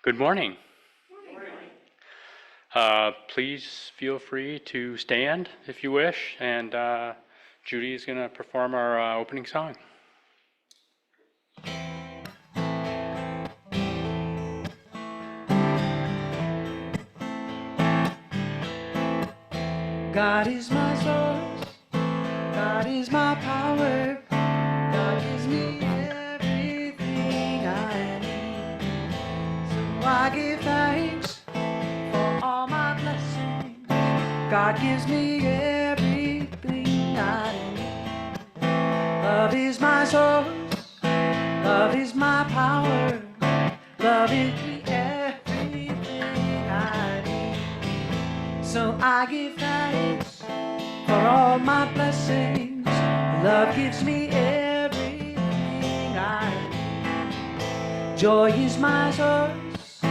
Good morning. Please feel free to stand if you wish, and Judy is going to perform our opening song. God is my source, God is my power, God gives me everything I need. So I give thanks for all my blessings. God gives me everything I need. Love is my source, love is my power, love is me everything I need. So I give thanks for all my blessings. Love gives me everything I need. Joy is my source,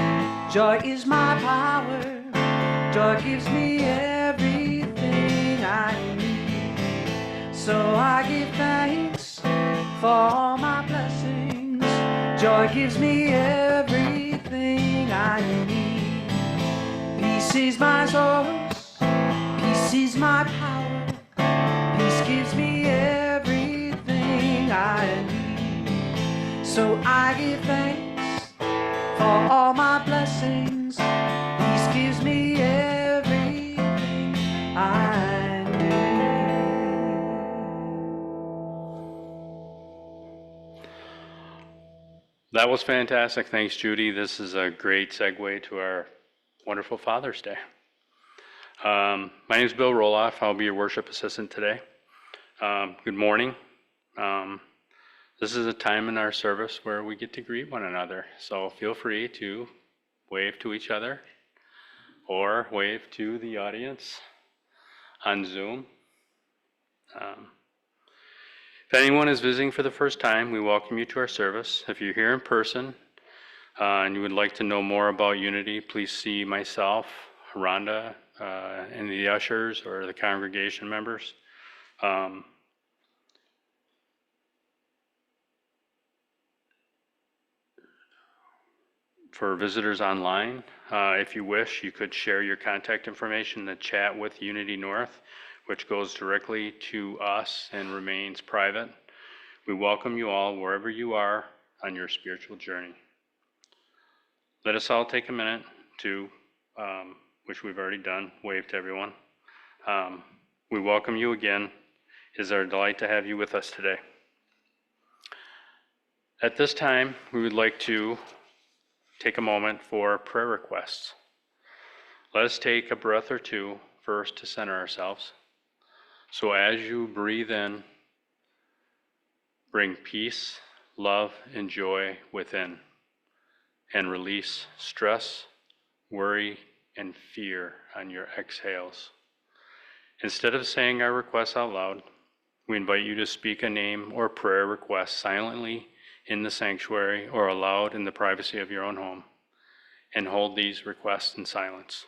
joy is my power, joy gives me everything I need. So I give thanks for all my blessings. Joy gives me everything I need. Peace is my source, peace is my power, peace gives me everything I need. So I give thanks for all my blessings. Peace gives me everything I need. That was fantastic. Thanks, Judy. This is a great segue to our wonderful Father's Day. My name is Bill Roloff. I'll be your worship assistant today. Good morning. This is a time in our service where we get to greet one another. So feel free to wave to each other or wave to the audience on Zoom. If anyone is visiting for the first time, we welcome you to our service. If you're here in person and you would like to know more about Unity, please see myself, Rhonda, and the ushers or the congregation members. For visitors online, if you wish, you could share your contact information in the chat with Unity North, which goes directly to us and remains private. We welcome you all wherever you are on your spiritual journey. Let us all take a minute to, which we've already done, wave to everyone. We welcome you again. It is our delight to have you with us today. At this time, we would like to take a moment for prayer requests. Let us take a breath or two first to center ourselves. So as you breathe in, bring peace, love, and joy within, and release stress, worry, and fear on your exhales. Instead of saying our requests out loud, we invite you to speak a name or prayer request silently in the sanctuary or aloud in the privacy of your own home, and hold these requests in silence.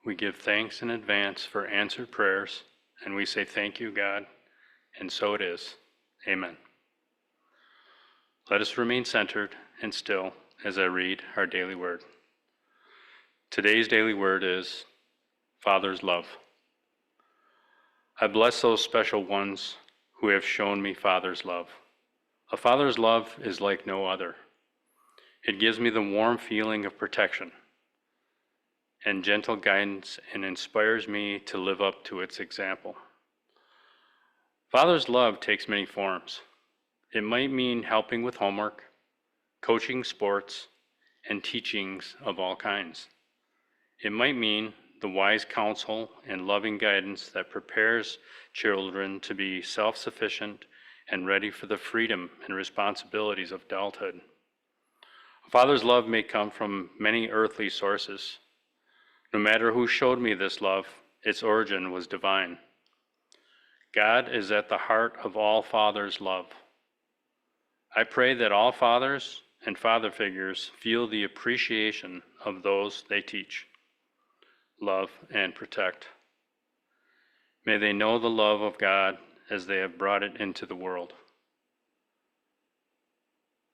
We give thanks in advance for answered prayers, and we say thank you, God, and so it is. Amen. Let us remain centered and still as I read our daily word. Today's daily word is Father's love. I bless those special ones who have shown me Father's love. A father's love is like no other. It gives me the warm feeling of protection and gentle guidance and inspires me to live up to its example. Father's love takes many forms. It might mean helping with homework, coaching sports, and teachings of all kinds. It might mean the wise counsel and loving guidance that prepares children to be self-sufficient and ready for the freedom and responsibilities of adulthood. A father's love may come from many earthly sources. No matter who showed me this love, its origin was divine. God is at the heart of all fathers' love. I pray that all fathers and father figures feel the appreciation of those they teach, love, and protect. May they know the love of God as they have brought it into the world.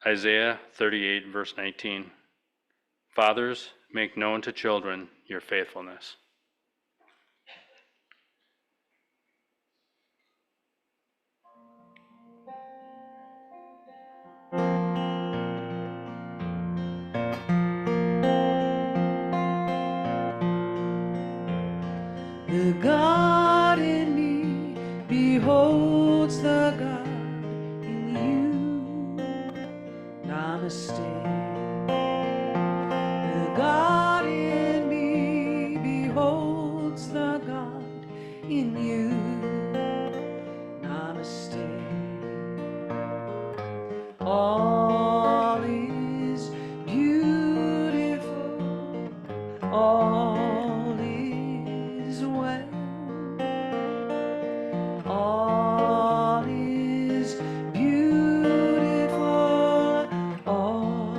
Isaiah 38, verse 19. Fathers, make known to children your faithfulness. The God in me beholds the God in you. Namaste. The God in me beholds the God in you. Namaste. All is beautiful. All is well. All is beautiful. All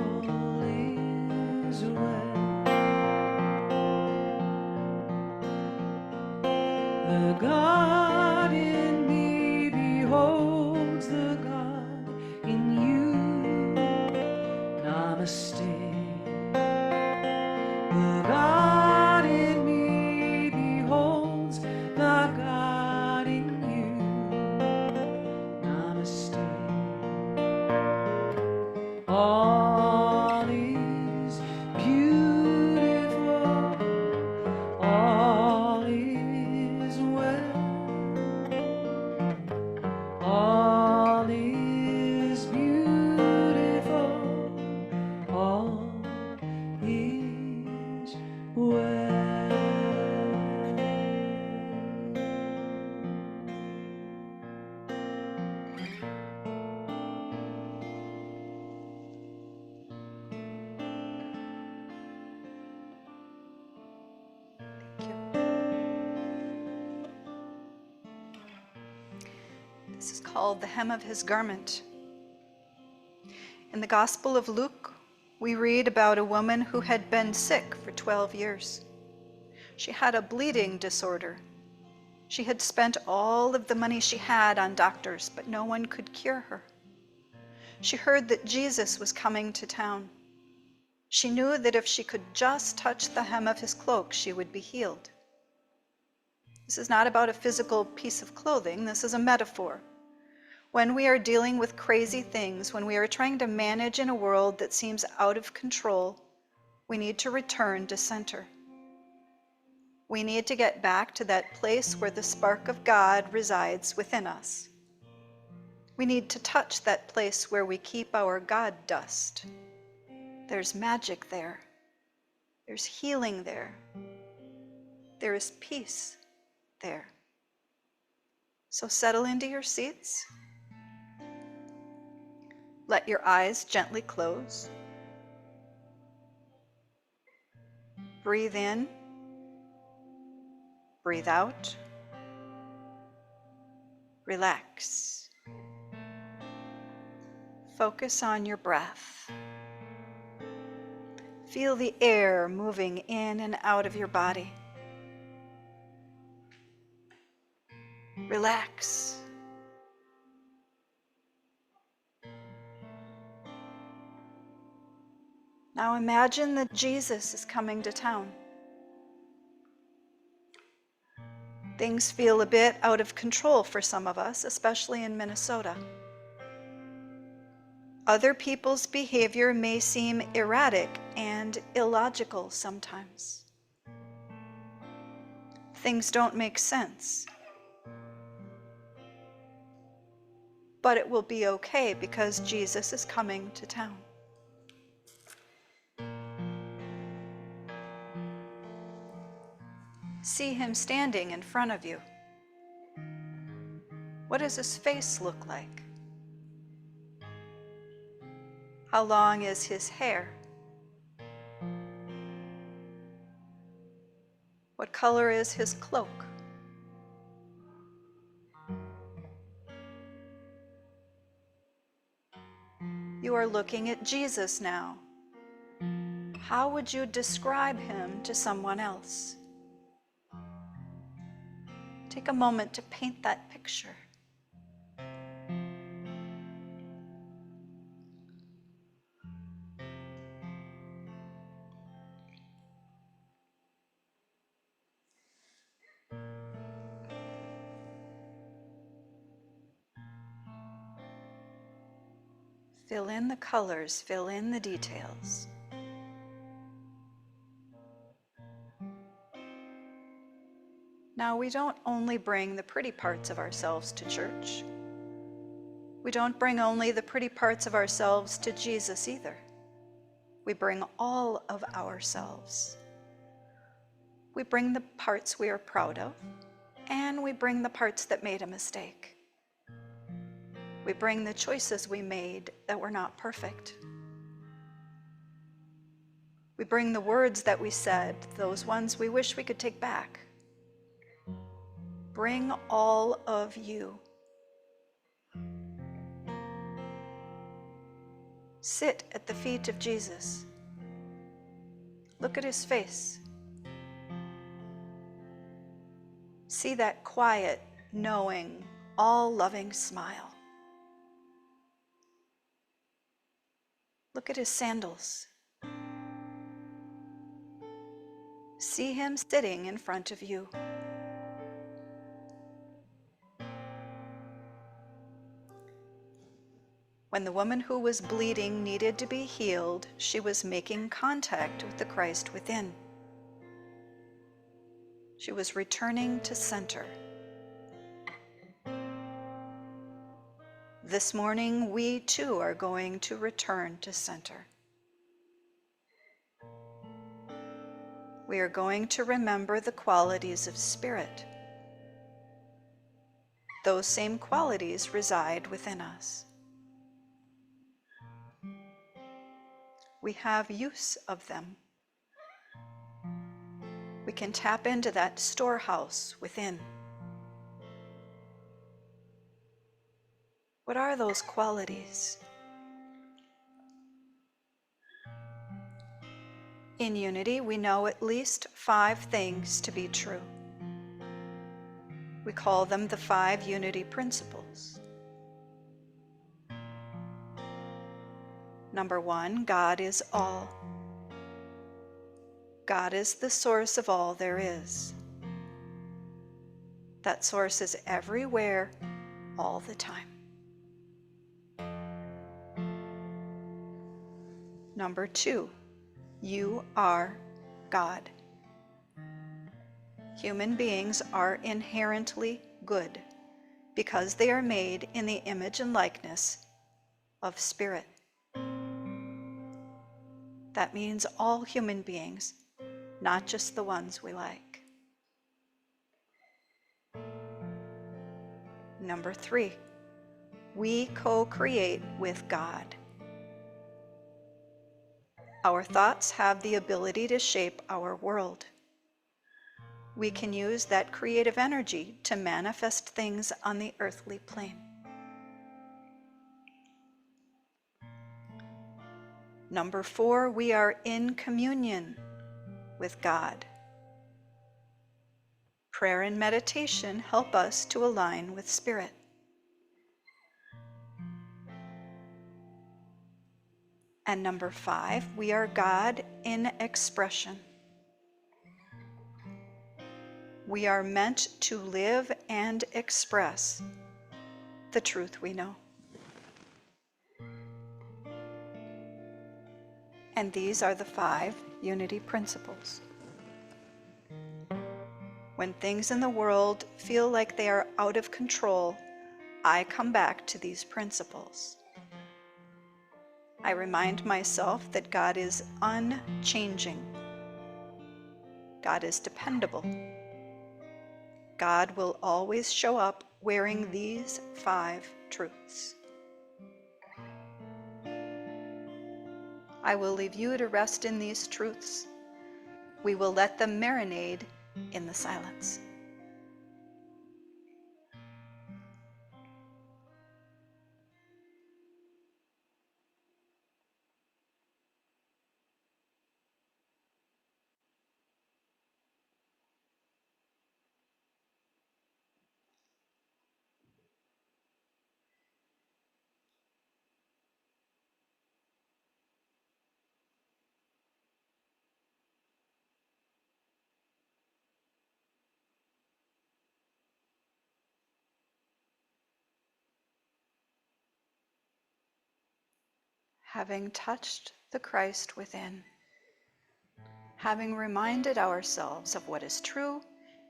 is well. The God in me beholds the God in you. Namaste. The God in me beholds the God in you. Namaste. All is beautiful. All is well. All is beautiful. All is well. This is called the hem of his garment. In the Gospel of Luke, we read about a woman who had been sick for 12 years. She had a bleeding disorder. She had spent all of the money she had on doctors, but no one could cure her. She heard that Jesus was coming to town. She knew that if she could just touch the hem of his cloak, she would be healed. This is not about a physical piece of clothing. This is a metaphor. When we are dealing with crazy things, when we are trying to manage in a world that seems out of control, we need to return to center. We need to get back to that place where the spark of God resides within us. We need to touch that place where we keep our God dust. There's magic there. There's healing there. There is peace there. So settle into your seats. Let your eyes gently close. Breathe in. Breathe out. Relax. Focus on your breath. Feel the air moving in and out of your body. Relax. Now imagine that Jesus is coming to town. Things feel a bit out of control for some of us, especially in Minnesota. Other people's behavior may seem erratic and illogical sometimes. Things don't make sense. But it will be okay because Jesus is coming to town. See him standing in front of you. What does his face look like? How long is his hair? What color is his cloak? You are looking at Jesus now. How would you describe him to someone else? Take a moment to paint that picture. Fill in the colors, fill in the details. Now, we don't only bring the pretty parts of ourselves to church. We don't bring only the pretty parts of ourselves to Jesus either. We bring all of ourselves. We bring the parts we are proud of, and we bring the parts that made a mistake. We bring the choices we made that were not perfect. We bring the words that we said, those ones we wish we could take back. Bring all of you. Sit at the feet of Jesus. Look at his face. See that quiet, knowing, all-loving smile. Look at his sandals. See him sitting in front of you. When the woman who was bleeding needed to be healed, she was making contact with the Christ within. She was returning to center. This morning, we too are going to return to center. We are going to remember the qualities of Spirit. Those same qualities reside within us. We have use of them. We can tap into that storehouse within. What are those qualities? In unity, we know at least 5 things to be true. We call them the 5 unity principles. Number 1, God is all. God is the source of all there is. That source is everywhere, all the time. Number 2, you are God. Human beings are inherently good because they are made in the image and likeness of Spirit. That means all human beings, not just the ones we like. Number 3, we co-create with God. Our thoughts have the ability to shape our world. We can use that creative energy to manifest things on the earthly plane. Number 4, we are in communion with God. Prayer and meditation help us to align with Spirit. And number 5, we are God in expression. We are meant to live and express the truth we know. And these are the 5 unity principles. When things in the world feel like they are out of control, I come back to these principles. I remind myself that God is unchanging. God is dependable. God will always show up wearing these 5 truths. I will leave you to rest in these truths. We will let them marinate in the silence. Having touched the Christ within, having reminded ourselves of what is true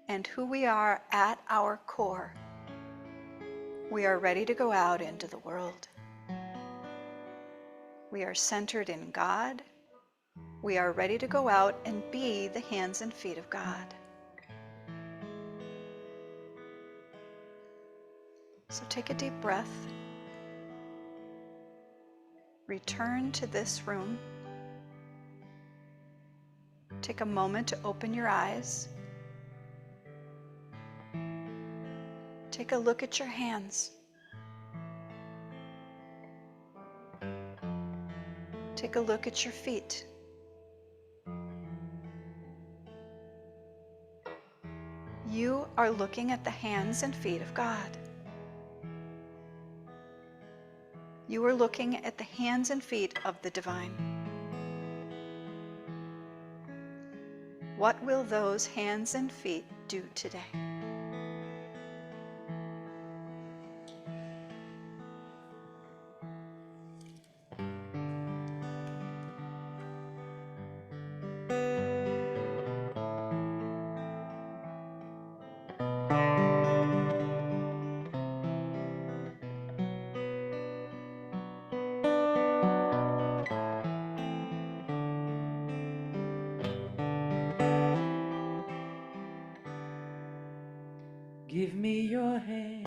and who we are at our core, we are ready to go out into the world. We are centered in God. We are ready to go out and be the hands and feet of God. So take a deep breath. Return to this room. Take a moment to open your eyes. Take a look at your hands. Take a look at your feet. You are looking at the hands and feet of God. You are looking at the hands and feet of the divine. What will those hands and feet do today? Give me your hand.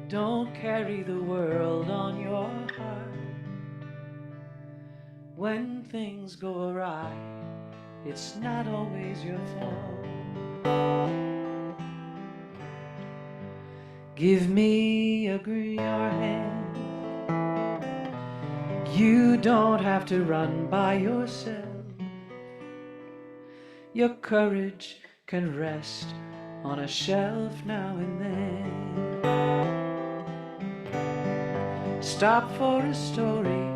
Don't carry the world on your heart. When things go awry, it's not always your fault. Give me your hand. You don't have to run by yourself. Your courage can rest on a shelf now and then. Stop for a story,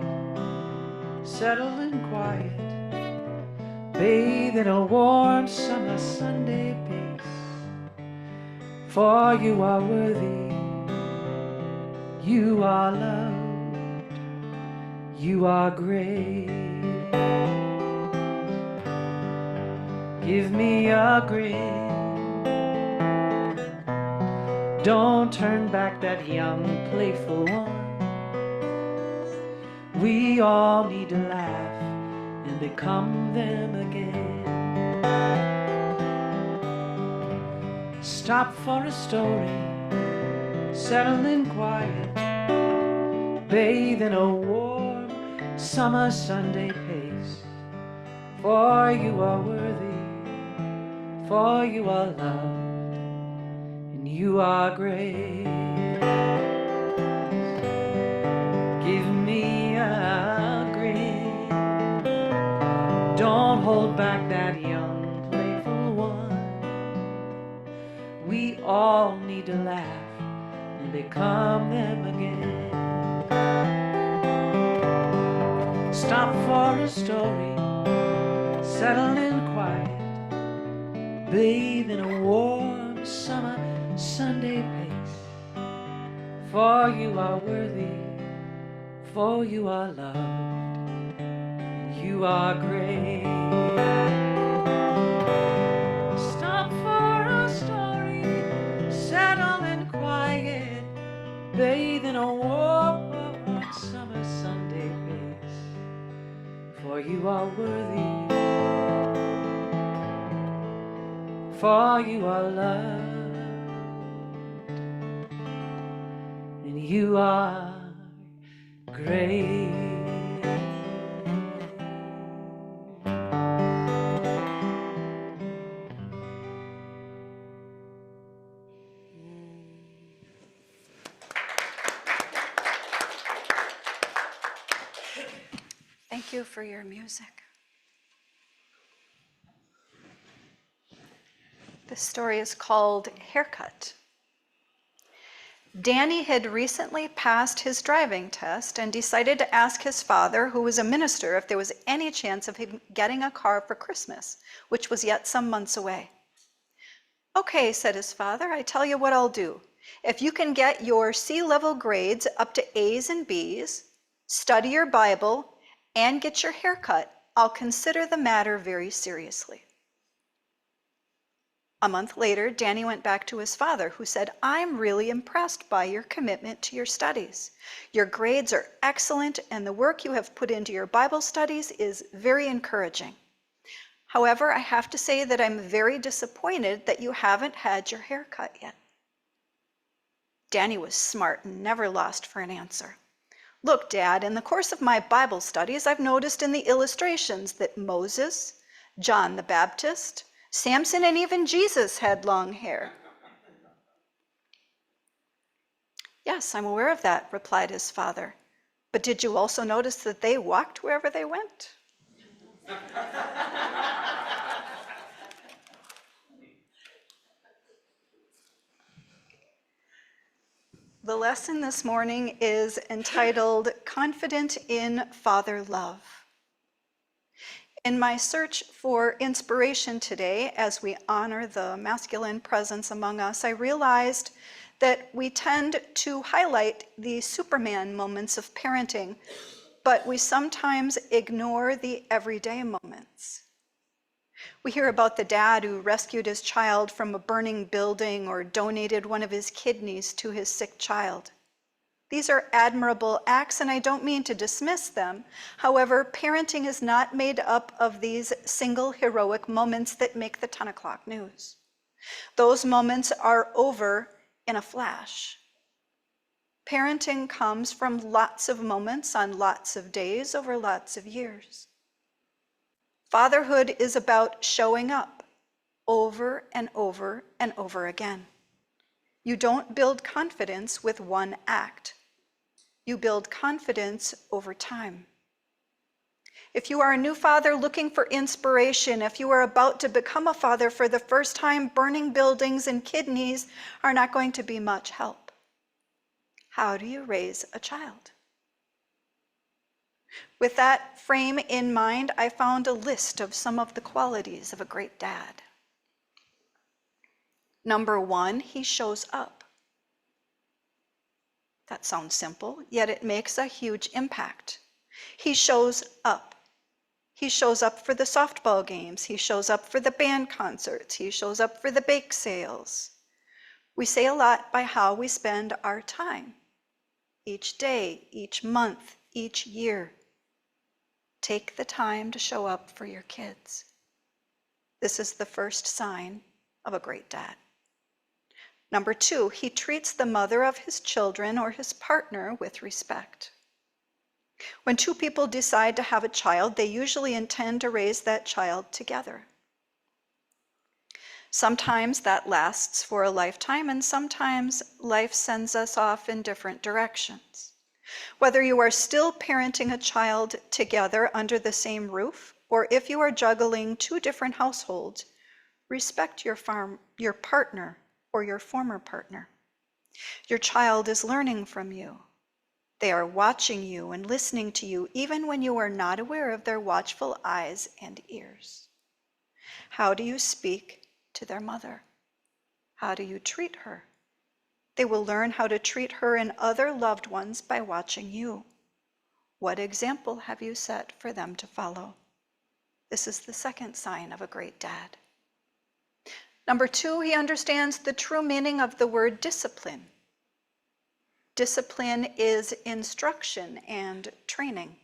settle in quiet, bathe in a warm summer Sunday peace. For you are worthy, you are loved, you are great. Give me a grin. Don't turn back that young, playful one. We all need to laugh and become them again. Stop for a story, settle in quiet, bathe in a warm summer Sunday pace. For you are worthy, for you are loved, and you are great. Give me a grin. Don't hold back that young, playful one. We all need to laugh and become them again. Stop for a story, settle in quiet, bathe in a warm summer Sunday pace. For you are worthy, for you are loved, and you are great. Stop for a story, settle in quiet, bathe in a warm summer Sunday pace. For you are worthy, for you are loved, and you are great. Thank you for your music. This story is called Haircut. Danny had recently passed his driving test and decided to ask his father, who was a minister, if there was any chance of him getting a car for Christmas, which was yet some months away. Okay, said his father, I tell you what I'll do. If you can get your C-level grades up to A's and B's, study your Bible, and get your hair cut, I'll consider the matter very seriously. A month later, Danny went back to his father, who said, I'm really impressed by your commitment to your studies. Your grades are excellent, and the work you have put into your Bible studies is very encouraging. However, I have to say that I'm very disappointed that you haven't had your hair cut yet. Danny was smart and never lost for an answer. Look, Dad, in the course of my Bible studies, I've noticed in the illustrations that Moses, John the Baptist, Samson, and even Jesus had long hair. Yes, I'm aware of that, replied his father. But did you also notice that they walked wherever they went? The lesson this morning is entitled Confident in Father Love. In my search for inspiration today, as we honor the masculine presence among us, I realized that we tend to highlight the Superman moments of parenting, but we sometimes ignore the everyday moments. We hear about the dad who rescued his child from a burning building or donated one of his kidneys to his sick child. These are admirable acts, and I don't mean to dismiss them. However, parenting is not made up of these single heroic moments that make the 10 o'clock news. Those moments are over in a flash. Parenting comes from lots of moments on lots of days over lots of years. Fatherhood is about showing up over and over and over again. You don't build confidence with one act. You build confidence over time. If you are a new father looking for inspiration, if you are about to become a father for the first time, burning buildings and kidneys are not going to be much help. How do you raise a child? With that frame in mind, I found a list of some of the qualities of a great dad. Number 1, he shows up. That sounds simple, yet it makes a huge impact. He shows up. He shows up for the softball games. He shows up for the band concerts. He shows up for the bake sales. We say a lot by how we spend our time. Each day, each month, each year. Take the time to show up for your kids. This is the first sign of a great dad. Number 2, he treats the mother of his children or his partner with respect. When two people decide to have a child, they usually intend to raise that child together. Sometimes that lasts for a lifetime, and sometimes life sends us off in different directions. Whether you are still parenting a child together under the same roof, or if you are juggling 2 different households, respect your partner or your former partner. Your child is learning from you. They are watching you and listening to you, even when you are not aware of their watchful eyes and ears. How do you speak to their mother? How do you treat her? They will learn how to treat her and other loved ones by watching you. What example have you set for them to follow? This is the second sign of a great dad. Number 2, he understands the true meaning of the word discipline. Discipline is instruction and training.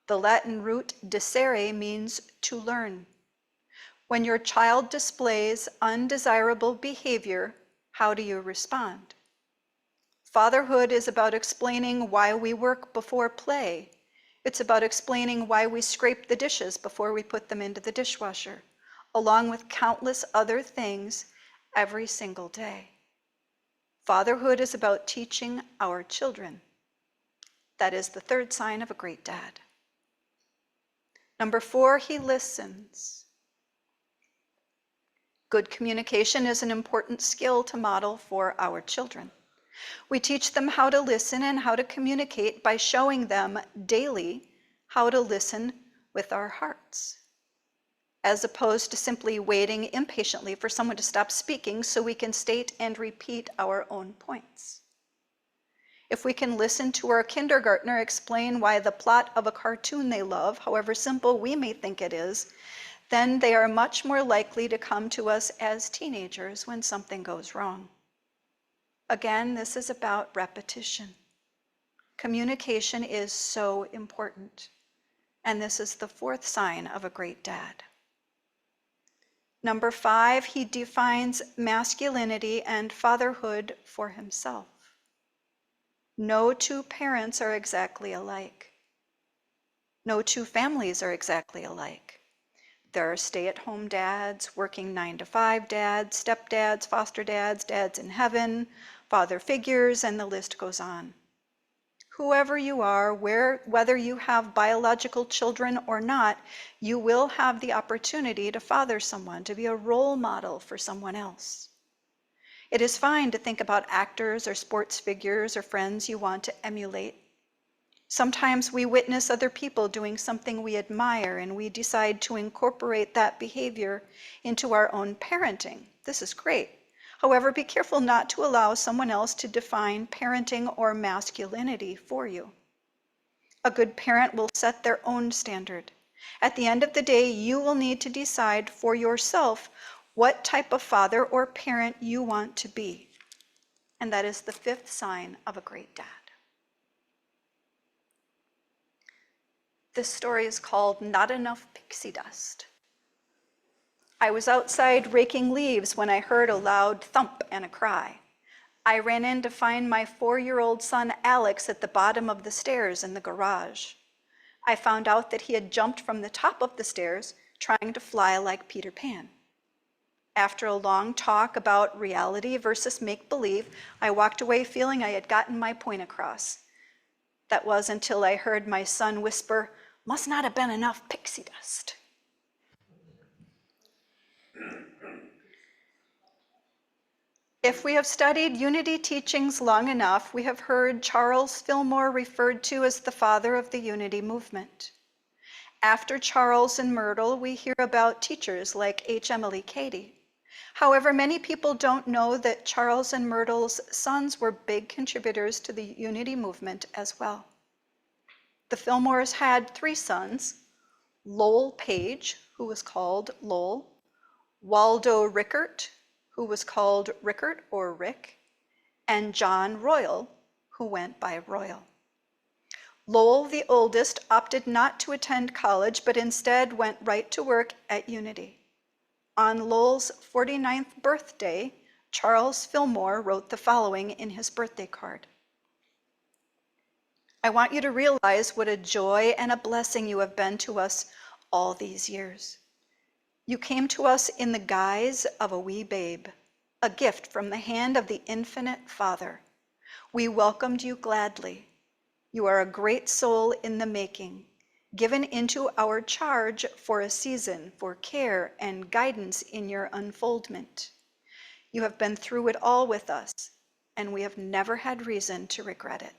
The Latin root discere means to learn. When your child displays undesirable behavior, how do you respond? Fatherhood is about explaining why we work before play. It's about explaining why we scrape the dishes before we put them into the dishwasher, along with countless other things every single day. Fatherhood is about teaching our children. That is the third sign of a great dad. Number 4, he listens. Good communication is an important skill to model for our children. We teach them how to listen and how to communicate by showing them daily how to listen with our hearts, as opposed to simply waiting impatiently for someone to stop speaking so we can state and repeat our own points. If we can listen to our kindergartner explain why the plot of a cartoon they love, however simple we may think it is, then they are much more likely to come to us as teenagers when something goes wrong. Again, this is about repetition. Communication is so important, and this is the 4th sign of a great dad. Number 5, he defines masculinity and fatherhood for himself. No two parents are exactly alike. No two families are exactly alike. There are stay-at-home dads, working 9-to-5 dads, stepdads, foster dads, dads in heaven, father figures, and the list goes on. Whoever you are, whether you have biological children or not, you will have the opportunity to father someone, to be a role model for someone else. It is fine to think about actors or sports figures or friends you want to emulate. Sometimes we witness other people doing something we admire and we decide to incorporate that behavior into our own parenting. This is great. However, be careful not to allow someone else to define parenting or masculinity for you. A good parent will set their own standard. At the end of the day, you will need to decide for yourself what type of father or parent you want to be. And that is the 5th sign of a great dad. This story is called Not Enough Pixie Dust. I was outside raking leaves when I heard a loud thump and a cry. I ran in to find my 4-year-old son Alex at the bottom of the stairs in the garage. I found out that he had jumped from the top of the stairs, trying to fly like Peter Pan. After a long talk about reality versus make-believe, I walked away feeling I had gotten my point across. That was until I heard my son whisper, "Must not have been enough pixie dust." If we have studied unity teachings long enough, we have heard Charles Fillmore referred to as the father of the unity movement. After Charles and Myrtle, we hear about teachers like H. Emily Cady. However, many people don't know that Charles and Myrtle's sons were big contributors to the unity movement as well. The Fillmores had 3 sons: Lowell Page, who was called Lowell, Waldo Rickert, who was called Rickert or Rick, and John Royal, who went by Royal. Lowell, the oldest, opted not to attend college, but instead went right to work at Unity. On Lowell's 49th birthday, Charles Fillmore wrote the following in his birthday card. "I want you to realize what a joy and a blessing you have been to us all these years. You came to us in the guise of a wee babe, a gift from the hand of the infinite Father. We welcomed you gladly. You are a great soul in the making, given into our charge for a season, for care and guidance in your unfoldment. You have been through it all with us, and we have never had reason to regret it."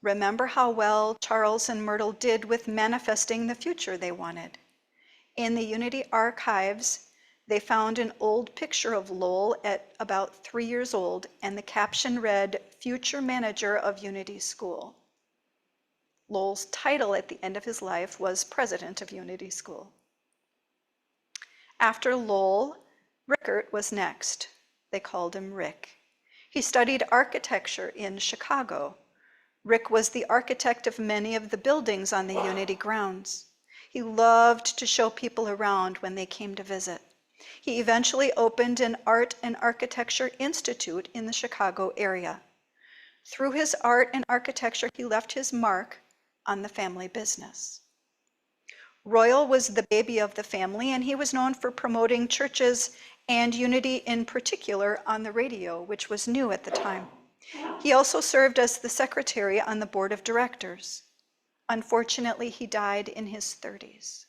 Remember how well Charles and Myrtle did with manifesting the future they wanted. In the Unity archives, they found an old picture of Lowell at about 3 years old, and the caption read, "Future Manager of Unity School." Lowell's title at the end of his life was President of Unity School. After Lowell, Rickert was next. They called him Rick. He studied architecture in Chicago. Rick was the architect of many of the buildings on the Unity grounds. He loved to show people around when they came to visit. He eventually opened an art and architecture institute in the Chicago area. Through his art and architecture, he left his mark on the family business. Royal was the baby of the family, and he was known for promoting churches and unity in particular on the radio, which was new at the time. He also served as the secretary on the board of directors. Unfortunately, he died in his 30s.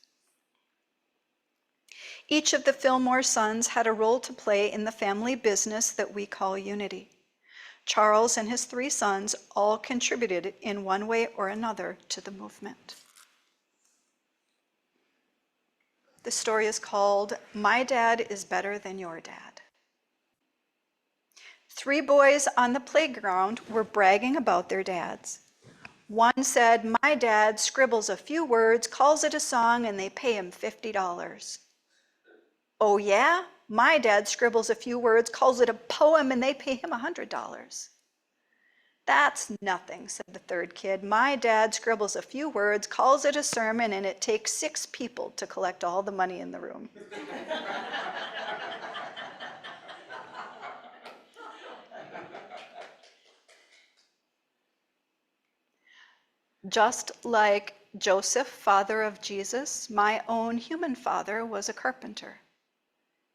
Each of the Fillmore sons had a role to play in the family business that we call Unity. Charles and his 3 sons all contributed in one way or another to the movement. The story is called My Dad is Better Than Your Dad. 3 boys on the playground were bragging about their dads. One said, "My dad scribbles a few words, calls it a song, and they pay him $50. "Oh yeah? My dad scribbles a few words, calls it a poem, and they pay him $100. "That's nothing," said the 3rd kid. "My dad scribbles a few words, calls it a sermon, and it takes 6 people to collect all the money in the room." Just like Joseph, father of Jesus, my own human father was a carpenter.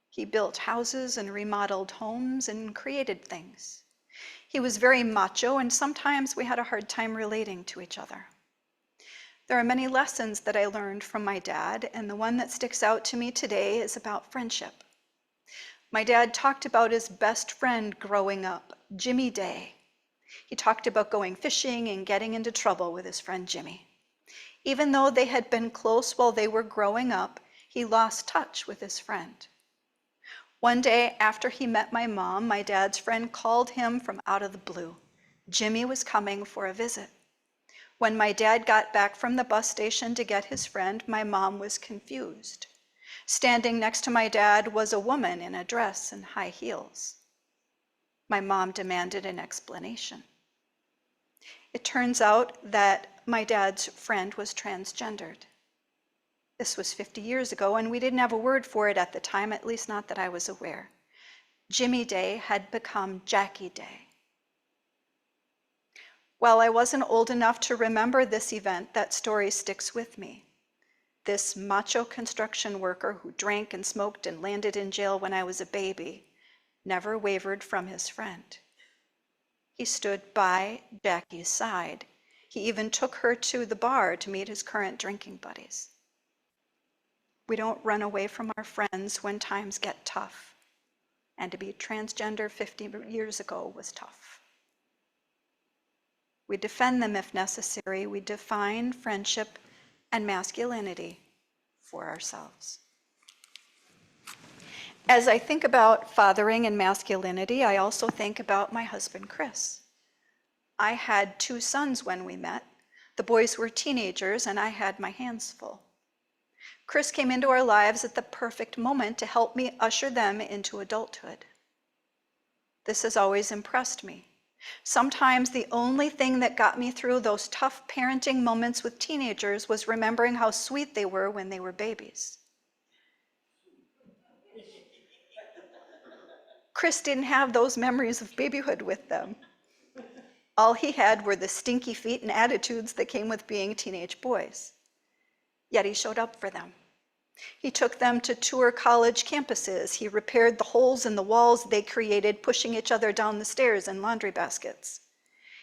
He built houses and remodeled homes and created things. He was very macho, and sometimes we had a hard time relating to each other. There are many lessons that I learned from my dad, and the one that sticks out to me today is about friendship. My dad talked about his best friend growing up, Jimmy Day. He talked about going fishing and getting into trouble with his friend Jimmy. Even though they had been close while they were growing up, he lost touch with his friend. One day after he met my mom, my dad's friend called him from out of the blue. Jimmy was coming for a visit. When my dad got back from the bus station to get his friend, my mom was confused. Standing next to my dad was a woman in a dress and high heels. My mom demanded an explanation. It turns out that my dad's friend was transgendered. This was 50 years ago, and we didn't have a word for it at the time, at least not that I was aware. Jimmy Day had become Jackie Day. While I wasn't old enough to remember this event, that story sticks with me. This macho construction worker who drank and smoked and landed in jail when I was a baby never wavered from his friend. He stood by Jackie's side. He even took her to the bar to meet his current drinking buddies. We don't run away from our friends when times get tough. And to be transgender 50 years ago was tough. We defend them if necessary. We define friendship and masculinity for ourselves. As I think about fathering and masculinity, I also think about my husband, Chris. I had 2 sons when we met. The boys were teenagers, and I had my hands full. Chris came into our lives at the perfect moment to help me usher them into adulthood. This has always impressed me. Sometimes the only thing that got me through those tough parenting moments with teenagers was remembering how sweet they were when they were babies. Chris didn't have those memories of babyhood with them. All he had were the stinky feet and attitudes that came with being teenage boys. Yet he showed up for them. He took them to tour college campuses. He repaired the holes in the walls they created, pushing each other down the stairs in laundry baskets.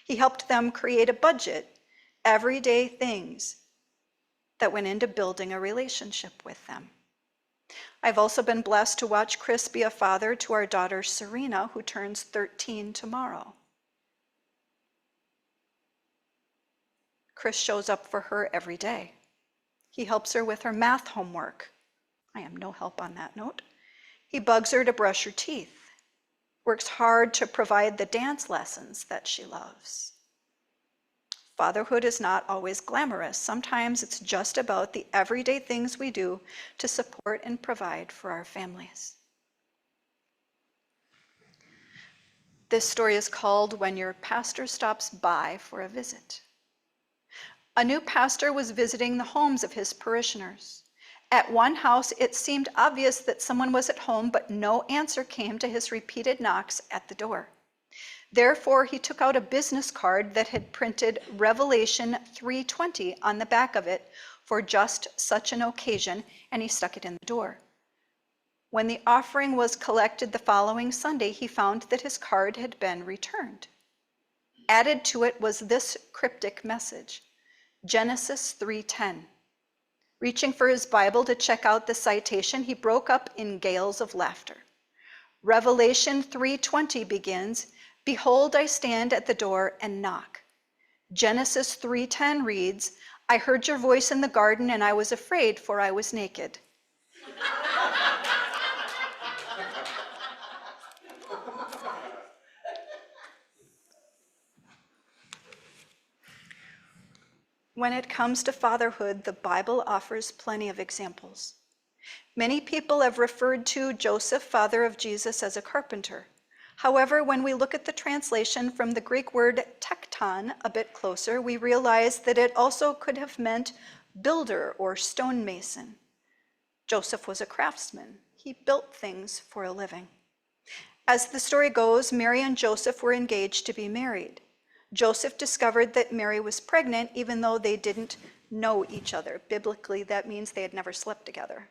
He helped them create a budget, everyday things that went into building a relationship with them. I've also been blessed to watch Chris be a father to our daughter Serena, who turns 13 tomorrow. Chris shows up for her every day. He helps her with her math homework. I am no help on that note. He bugs her to brush her teeth, works hard to provide the dance lessons that she loves. Fatherhood is not always glamorous. Sometimes it's just about the everyday things we do to support and provide for our families. This story is called When Your Pastor Stops By for a Visit. A new pastor was visiting the homes of his parishioners. At one house, it seemed obvious that someone was at home, but no answer came to his repeated knocks at the door. Therefore, he took out a business card that had printed Revelation 3:20 on the back of it for just such an occasion, and he stuck it in the door. When the offering was collected the following Sunday, he found that his card had been returned. Added to it was this cryptic message, Genesis 3:10. Reaching for his Bible to check out the citation, he broke up in gales of laughter. Revelation 3:20 begins, "Behold, I stand at the door and knock." Genesis 3:10 reads, "I heard your voice in the garden, and I was afraid, for I was naked." When it comes to fatherhood, the Bible offers plenty of examples. Many people have referred to Joseph, father of Jesus, as a carpenter. However, when we look at the translation from the Greek word tekton a bit closer, we realize that it also could have meant builder or stonemason. Joseph was a craftsman. He built things for a living. As the story goes, Mary and Joseph were engaged to be married. Joseph discovered that Mary was pregnant even though they didn't know each other. Biblically, that means they had never slept together.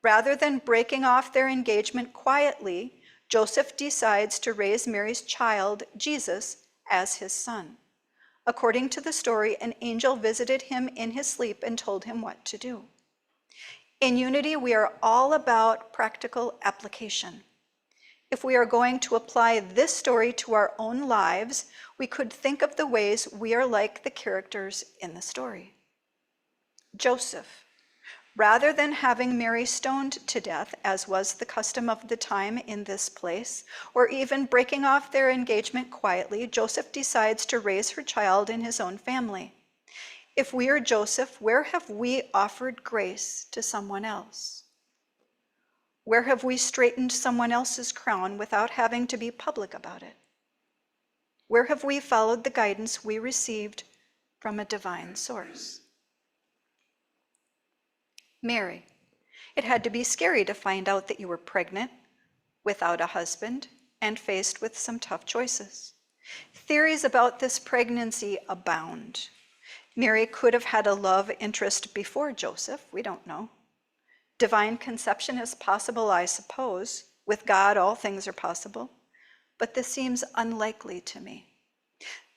Rather than breaking off their engagement quietly, Joseph decides to raise Mary's child, Jesus, as his son. According to the story, an angel visited him in his sleep and told him what to do. In Unity, we are all about practical application. If we are going to apply this story to our own lives, we could think of the ways we are like the characters in the story. Joseph, rather than having Mary stoned to death, as was the custom of the time in this place, or even breaking off their engagement quietly, Joseph decides to raise her child in his own family. If we are Joseph, where have we offered grace to someone else? Where have we straightened someone else's crown without having to be public about it? Where have we followed the guidance we received from a divine source? Mary, it had to be scary to find out that you were pregnant, without a husband, and faced with some tough choices. Theories about this pregnancy abound. Mary could have had a love interest before Joseph, we don't know. Divine conception is possible, I suppose. With God, all things are possible. But this seems unlikely to me.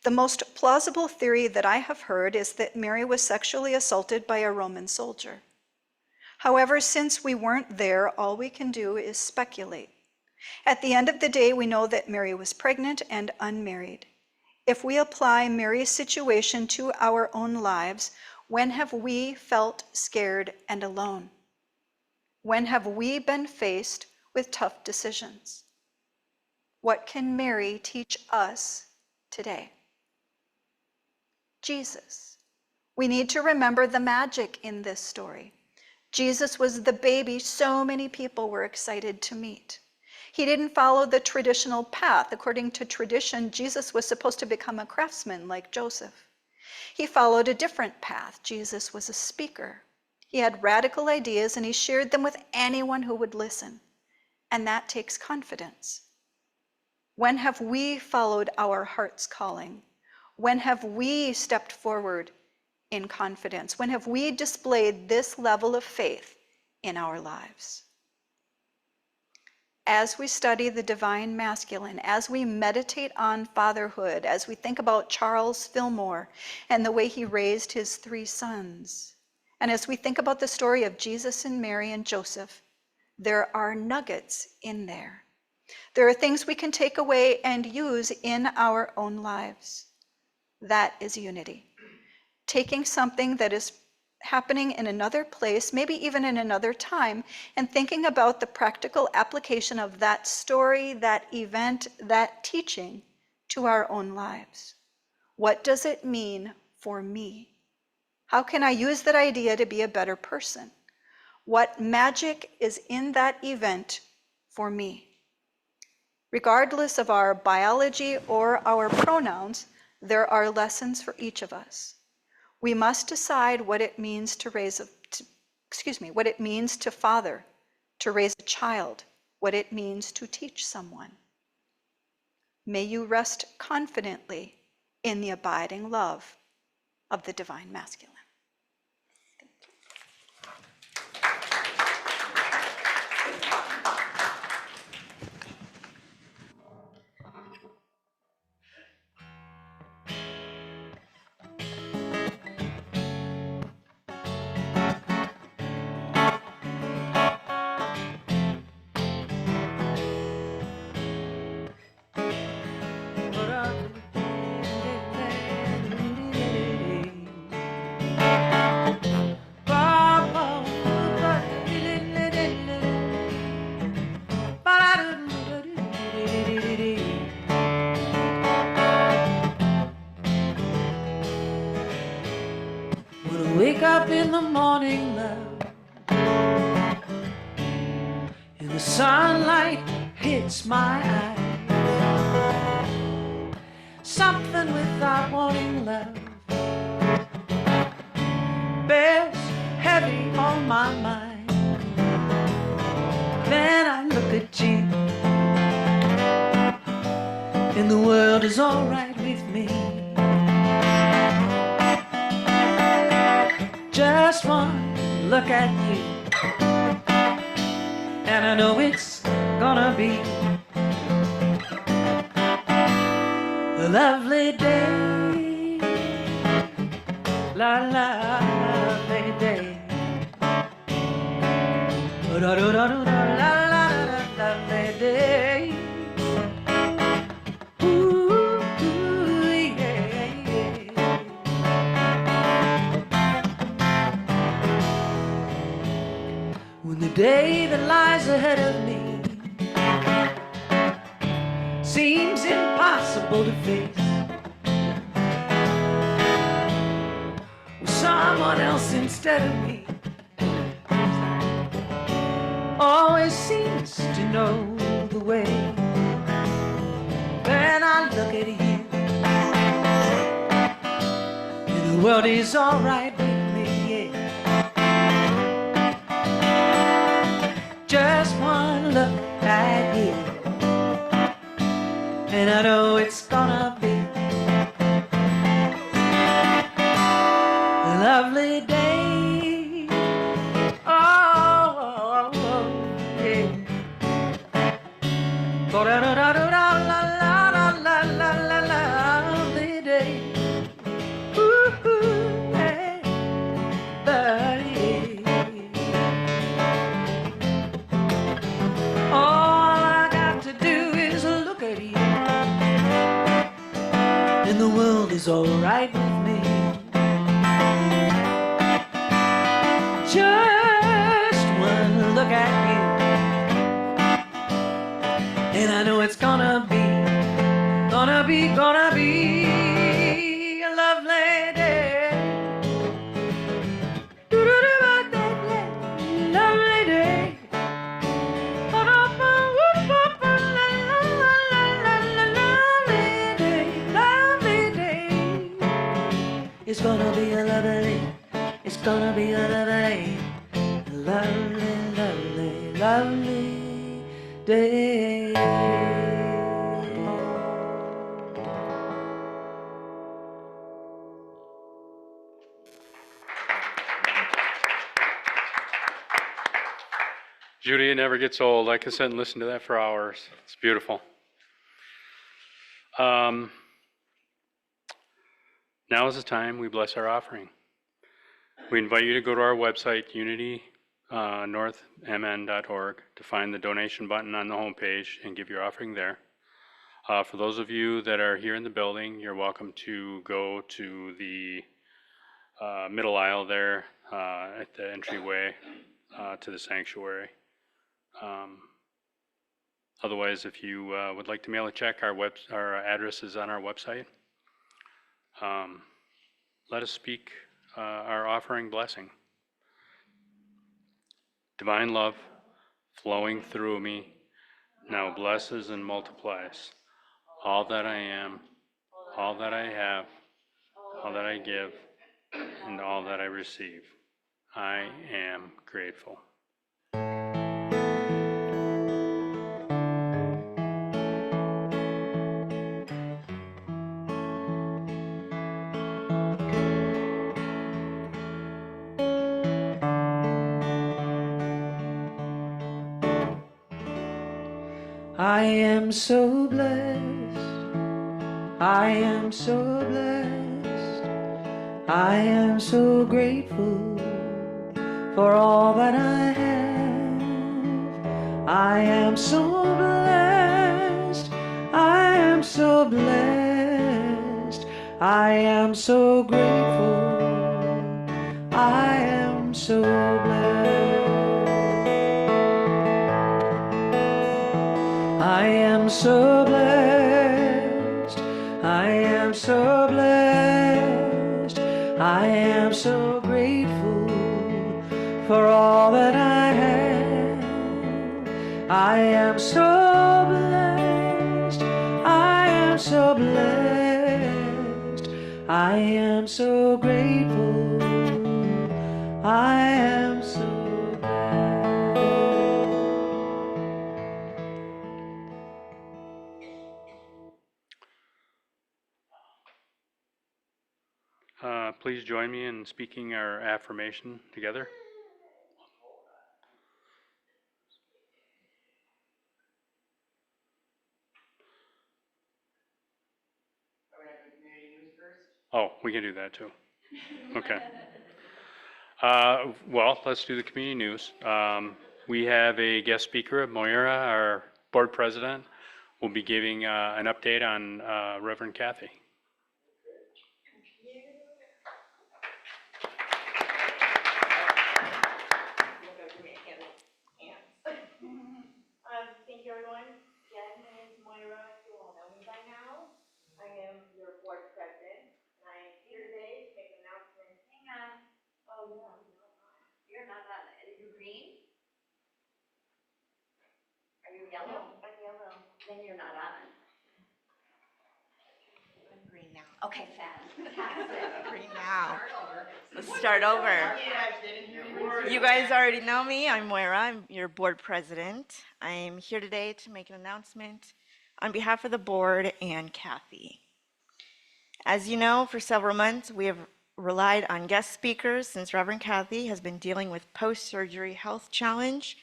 The most plausible theory that I have heard is that Mary was sexually assaulted by a Roman soldier. However, since we weren't there, all we can do is speculate. At the end of the day, we know that Mary was pregnant and unmarried. If we apply Mary's situation to our own lives, when have we felt scared and alone? When have we been faced with tough decisions? What can Mary teach us today? Jesus. We need to remember the magic in this story. Jesus was the baby so many people were excited to meet. He didn't follow the traditional path. According to tradition, Jesus was supposed to become a craftsman like Joseph. He followed a different path. Jesus was a speaker. He had radical ideas and he shared them with anyone who would listen. And that takes confidence. When have we followed our heart's calling? When have we stepped forward in confidence? When have we displayed this level of faith in our lives? As we study the divine masculine, as we meditate on fatherhood, as we think about Charles Fillmore and the way he raised his 3 sons, and as we think about the story of Jesus and Mary and Joseph, there are nuggets in there. There are things we can take away and use in our own lives. That is unity. Taking something that is happening in another place, maybe even in another time, and thinking about the practical application of that story, that event, that teaching to our own lives. What does it mean for me? How can I use that idea to be a better person? What magic is in that event for me? Regardless of our biology or our pronouns, there are lessons for each of us. We must decide what it means to raise what it means to father, to raise a child, what it means to teach someone. May you rest confidently in the abiding love of the divine masculine. When I wake up in the morning, love, and the sunlight hits my eyes, something without warning, love, bears heavy on my mind. Then I look at you, and the world is alright with me. Just one look at you, and I know it's gonna be a lovely day, la la, lovely day, da da da da da, la la la, lovely day. Ooh, yeah, yeah. When the day that lies ahead of me seems impossible to face, with someone else instead of me always seems to know the way, then I look at you, and the world is alright with me, yeah. Just one look at you, and I know it's gonna be a lovely day. Oh, yeah. Lovely day. Ooh, yeah. All I got to do is look at you, and the world is alright with me. Just one look at you, and I know it's gonna be a lovely day. Lovely day. Lovely day. It's gonna be a lovely, it's gonna be a lovely, lovely, lovely, lovely day. Judy, it never gets old. I could sit and listen to that for hours. It's beautiful. Now is the time we bless our offering. We invite you to go to our website, unitynorthmn.org, to find the donation button on the homepage and give your offering there. For those of you that are here in the building, you're welcome to go to the middle aisle there at the entryway to the sanctuary. Otherwise, if you would like to mail a check, our address is on our website. Let us speak our offering blessing. Divine love flowing through me now blesses and multiplies all that I am, all that I have, all that I give, and all that I receive. I am grateful. I am so blessed. I am so blessed. I am so grateful for all that I have. I am so blessed. I am so blessed. I am so grateful. I am so blessed. I am so blessed. I am so blessed. I am so grateful for all that I have. I am so blessed. I am so blessed. I am so grateful. I am so Please join me in speaking our affirmation together. Oh, we can do that too. Okay. Well, let's do the community news. We have a guest speaker, Moira, our board president, will be giving an update on Reverend Kathy. Thank you, everyone. Again, my name is Moira. You all know me by now. I am your board president, and I am here today to make an announcement. Hang on. Oh, no, you're not on. Are you green? Are you yellow? No, I'm yellow. Then you're not on. I'm green now. Okay, fast. Green now. Let's start over. You guys already know me. I'm Moira. I'm your board president. I'm here today to make an announcement on behalf of the board and Kathy. As you know, for several months, we have relied on guest speakers since Reverend Kathy has been dealing with post-surgery health challenge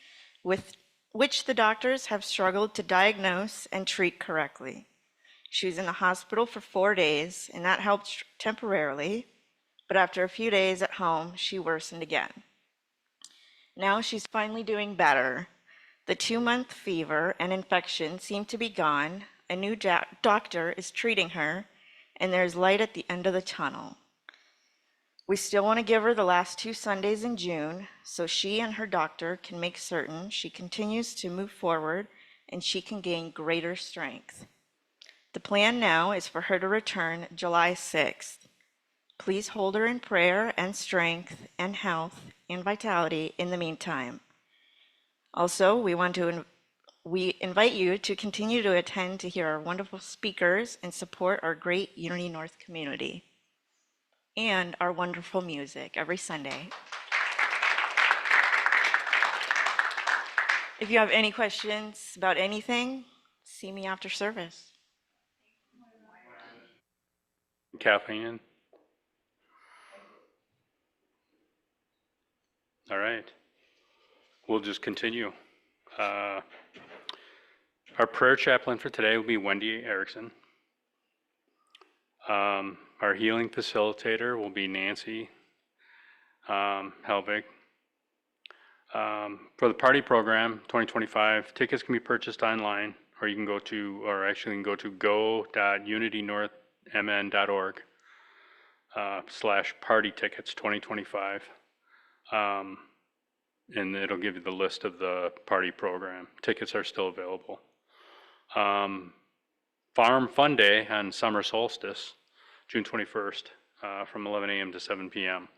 with which the doctors have struggled to diagnose and treat correctly. She was in the hospital for 4 days, and that helped temporarily, but after a few days at home, she worsened again. Now she's finally doing better. The 2-month fever and infection seem to be gone. A new doctor is treating her, and there's light at the end of the tunnel. We still want to give her the last 2 Sundays in June so she and her doctor can make certain she continues to move forward and she can gain greater strength. The plan now is for her to return July 6th. Please hold her in prayer and strength and health and vitality in the meantime. Also, we invite you to continue to attend to hear our wonderful speakers and support our great Unity North community and our wonderful music every Sunday. If you have any questions about anything, see me after service. Kathleen? All right. We'll just continue. Our prayer chaplain for today will be Wendy Erickson. Our healing facilitator will be Nancy Helbig. For the party program 2025, tickets can be purchased online, or you can go to, or actually you can go to go.unitynorthmn.org /party tickets 2025. And it'll give you the list of the party program. Tickets are still available. Farm Fun Day on summer solstice, June 21st, from 11 a.m. to 7 p.m.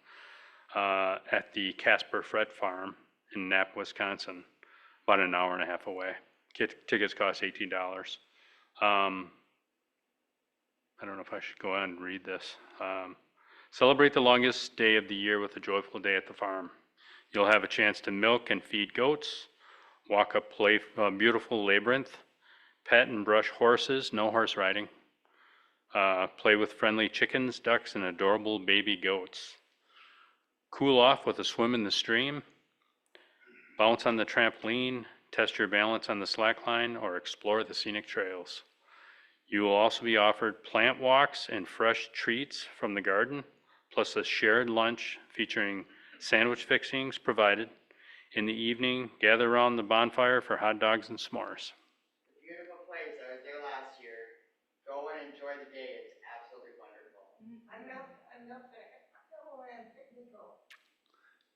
At the Casper Fred Farm in Knapp, Wisconsin, about an hour and a half away. Tickets cost $18. I don't know if I should go on and read this. Celebrate the longest day of the year with a joyful day at the farm. You'll have a chance to milk and feed goats, walk a beautiful labyrinth, pet and brush horses, no horse riding, play with friendly chickens, ducks, and adorable baby goats. Cool off with a swim in the stream, bounce on the trampoline, test your balance on the slack line, or explore the scenic trails. You will also be offered plant walks and fresh treats from the garden, plus a shared lunch featuring sandwich fixings provided. In the evening, gather around the bonfire for hot dogs and s'mores. Beautiful place. I was there last year. Go and enjoy the day. It's absolutely wonderful.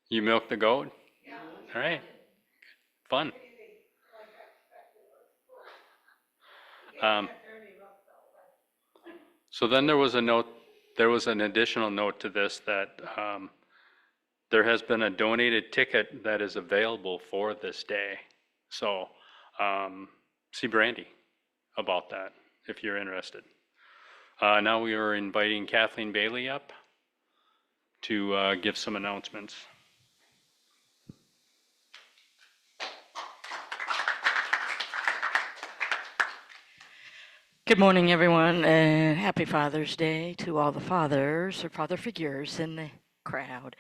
You milk the goat? Yeah. All right. Fun. So then there was an additional note to this that there has been a donated ticket that is available for this day. So see Brandy about that if you're interested. Now we are inviting Kathleen Bailey up to give some announcements. Good morning, everyone, and happy Father's Day to all the fathers or father figures in the crowd.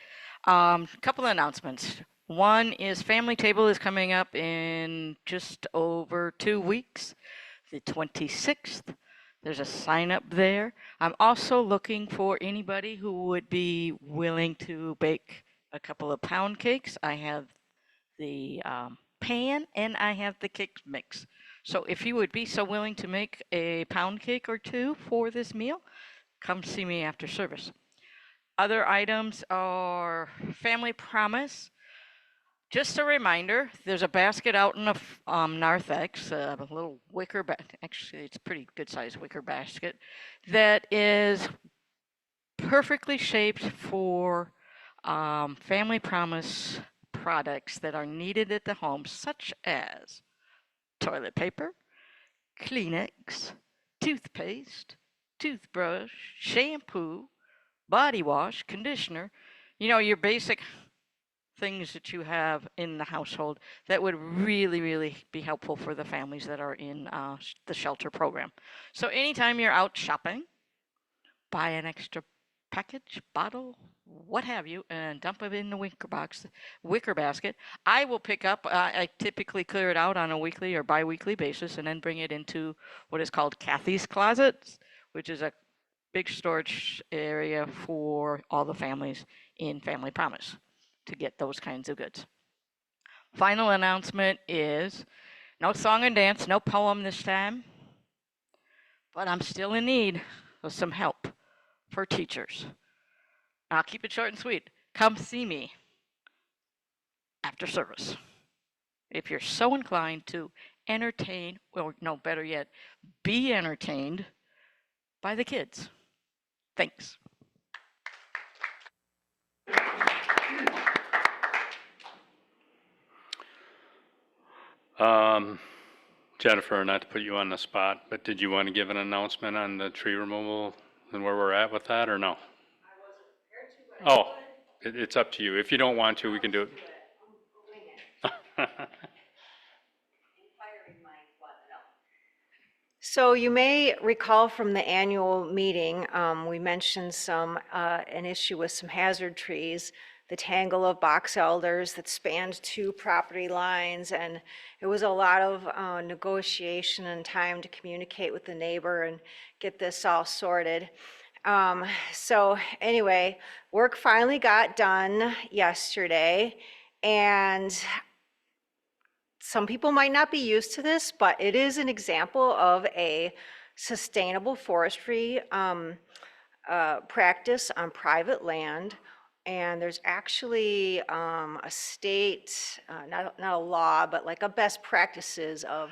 Couple of announcements. One is Family Table is coming up in just over 2 weeks, the 26th. There's a sign up there. I'm also looking for anybody who would be willing to bake a couple of pound cakes. I have the pan and I have the cake mix. So if you would be so willing to make a pound cake or two for this meal, come see me after service. Other items are Family Promise. Just a reminder, there's a basket out in the narthex, a little wicker, actually it's a pretty good sized wicker basket, that is perfectly shaped for Family Promise products that are needed at the home, such as toilet paper, Kleenex, toothpaste, toothbrush, shampoo, body wash, conditioner, your basic things that you have in the household that would really, really be helpful for the families that are in the shelter program. So anytime you're out shopping, buy an extra package, bottle, what have you, and dump it in the wicker basket. I will pick up, I typically clear it out on a weekly or bi-weekly basis and then bring it into what is called Kathy's Closets, which is a big storage area for all the families in Family Promise to get those kinds of goods. Final announcement is no song and dance, no poem this time, but I'm still in need of some help for teachers. I'll keep it short and sweet. Come see me after service. If you're so inclined to entertain, or no, better yet, be entertained by the kids. Thanks. Jennifer, not to put you on the spot, but did you want to give an announcement on the tree removal and where we're at with that, or no? Oh, it's up to you. If you don't want to, we can do it. So you may recall from the annual meeting, we mentioned an issue with some hazard trees, the tangle of box elders that spanned 2 property lines, and it was a lot of negotiation and time to communicate with the neighbor and get this all sorted. So anyway, work finally got done yesterday, and some people might not be used to this, but it is an example of a sustainable forestry practice on private land. And there's actually a state, not a law, but like a best practices of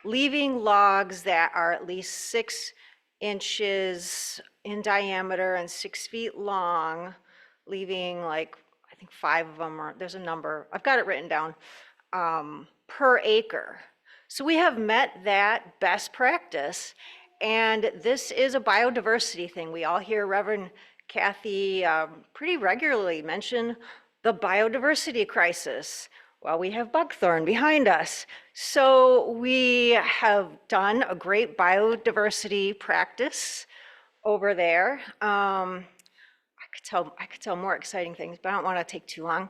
leaving logs that are at least 6 inches in diameter and 6 feet long, leaving like, I think 5 of them, or there's a number, I've got it written down, per acre. So we have met that best practice, and this is a biodiversity thing. We all hear Reverend Kathy pretty regularly mention the biodiversity crisis. Well, we have buckthorn behind us. So we have done a great biodiversity practice over there. I could tell more exciting things, but I don't want to take too long.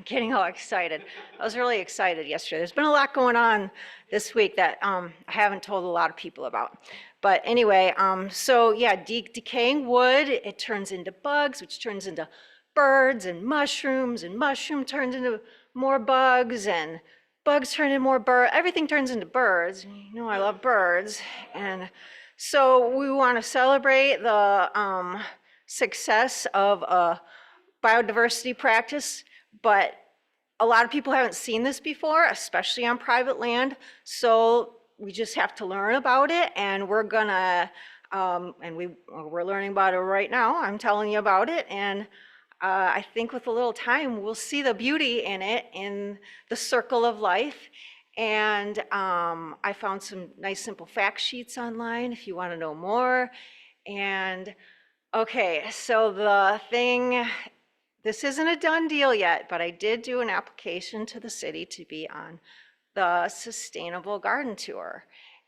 Getting all excited. I was really excited yesterday. There's been a lot going on this week that I haven't told a lot of people about. But anyway, so yeah, decaying wood, it turns into bugs, which turns into birds and mushroom turns into more bugs, and bugs turn into more birds. Everything turns into birds. You know I love birds. And so we want to celebrate the success of a biodiversity practice, but a lot of people haven't seen this before, especially on private land. So we just have to learn about it, and we're gonna, we're learning about it right now. I'm telling you about it, and I think with a little time, we'll see the beauty in it, in the circle of life. And I found some nice simple fact sheets online if you want to know more. And okay, so the thing, this isn't a done deal yet, but I did do an application to the city to be on the Sustainable Garden Tour.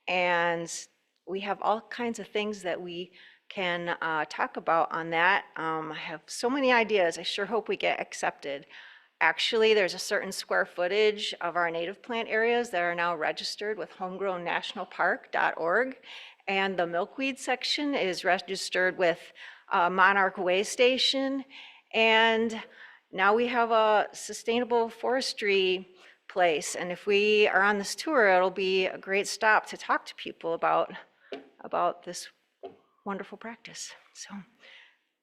And we have all kinds of things that we can talk about on that. I have so many ideas. I sure hope we get accepted. Actually, there's a certain square footage of our native plant areas that are now registered with homegrownnationalpark.org. And the milkweed section is registered with Monarch Way Station. And now we have a sustainable forestry place. And if we are on this tour, it'll be a great stop to talk to people about this wonderful practice. So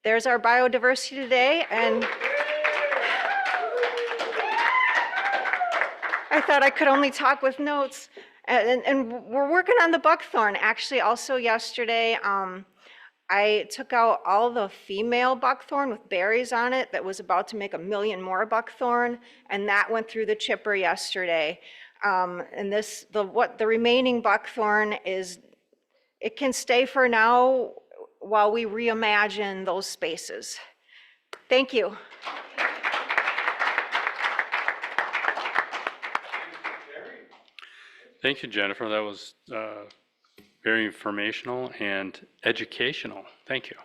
there's our biodiversity today. And I thought I could only talk with notes. And we're working on the buckthorn. Actually, also yesterday, I took out all the female buckthorn with berries on it that was about to make 1 million more buckthorn, and that went through the chipper yesterday. And the remaining buckthorn is, it can stay for now while we reimagine those spaces. Thank you. Thank you, Jennifer. That was very informational and educational. Thank you.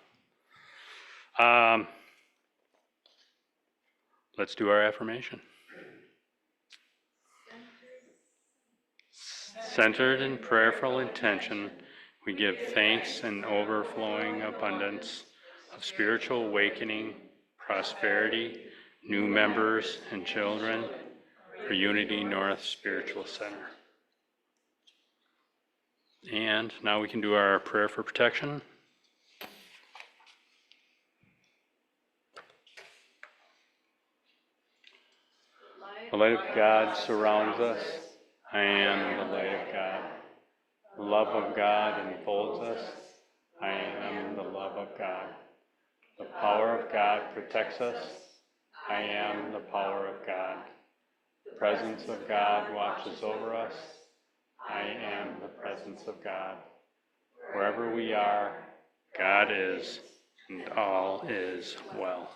Let's do our affirmation. Centered in prayerful intention, we give thanks and overflowing abundance of spiritual awakening, prosperity, new members and children for Unity North Spiritual Center. And now we can do our prayer for protection. The light of God surrounds us. I am the light of God. The love of God enfolds us. I am the love of God. The power of God protects us. I am the power of God. The presence of God watches over us. I am the presence of God. Wherever we are, God is, and all is well.